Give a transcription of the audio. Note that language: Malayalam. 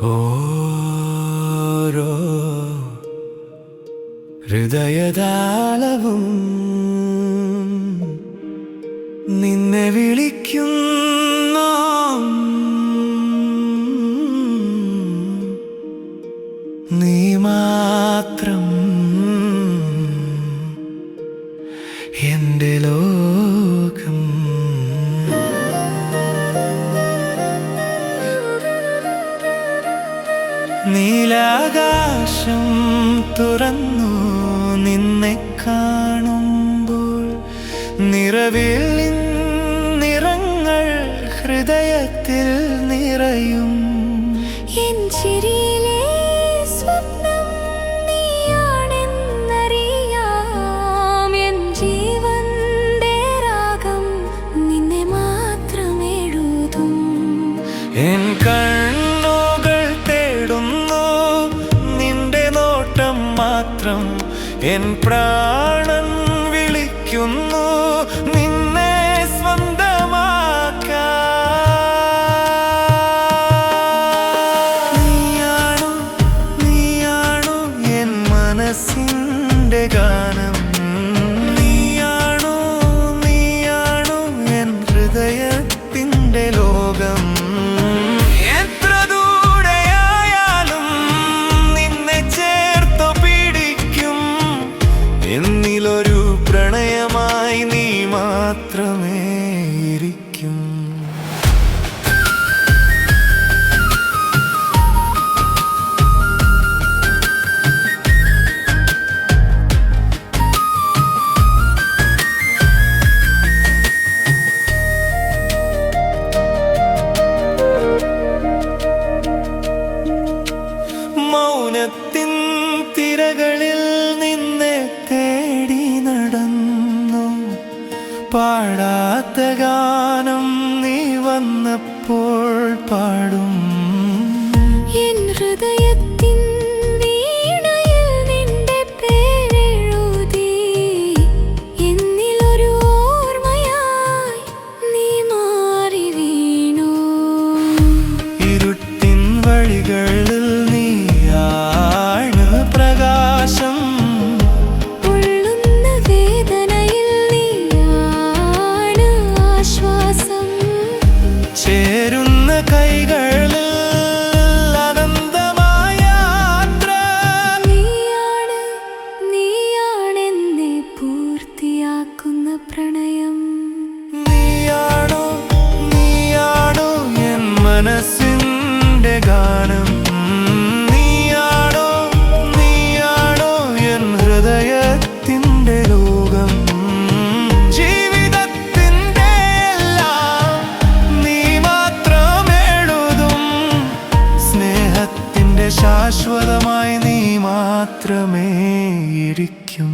ഓരോ ഹൃദയതാളവും നിന്നെ വിളിക്കുന്നു. നീ മാത്രം എൻ്റെ ലോകം. നീലാകാശം തുറന്നു നിന്നെ കാണുമ്പോൾ നിറവിൽ നിറങ്ങൾ ഹൃദയത്തിൽ നിറയും. എൻ ചിരിയിലെ സ്വപ്നം നീയാണെന്നറിയാം. എൻ ജീവന്റെ രാഗം നിന്നെ മാത്രം എഴുതും. എൻ കണ്ണുകൾ തേടുന്നു നിന്റെ നോട്ടം മാത്രം. എൻ പ്രാണൻ വിളിക്കുന്നു നിന്നെ സ്വന്തമാക്കാൻ. നീയാണു എൻ മനസ്സിന്റെ ഗാനം. നീയാണു എൻ ഹൃദയത്തിൻ്റെ ലോകം. എത്ര ദൂരെയായാലും നിന്നെ ചേർത്തു പിടിക്കും. എന്നിലൊരു പ്രണയമായി നീ മാത്രമേ ഇരിക്കും. മൗനത്തിൻ തിരകളിൽ നിന്നെ തേടി നടന്നു. പാടാത്ത ഗാനം നീ വന്നപ്പോൾ പാടും. എൻ ഹൃദയത്തിൻ വീണയിൽ നിന്റെ പേരെഴുതി. എന്നിലൊരു ഓർമ്മയായി നീ മാറി വീണു. ഇരുട്ടിൻ വഴികളിൽ നീയാണ് പ്രകാശം. ഉള്ളുന്ന വേദനയിൽ നീയാണ് ആശ്വാസം. ചേരുന്ന കൈകളിൽ അനന്തമായ യാത്ര. നീയാണെന്നെ പൂർത്തിയാക്കുന്ന പ്രണയം. നീയാണോ എൻ മനസ്സിന്റെ ഗാനം. നീയാണോ എൻ ഹൃദയത്തിൻ്റെ ലോകം. ജീവിതത്തിൻ്റെ എല്ലാം നീ മാത്രം എഴുതും. സ്നേഹത്തിൻ്റെ ശാശ്വതമായി നീ മാത്രമേ ഇരിക്കും.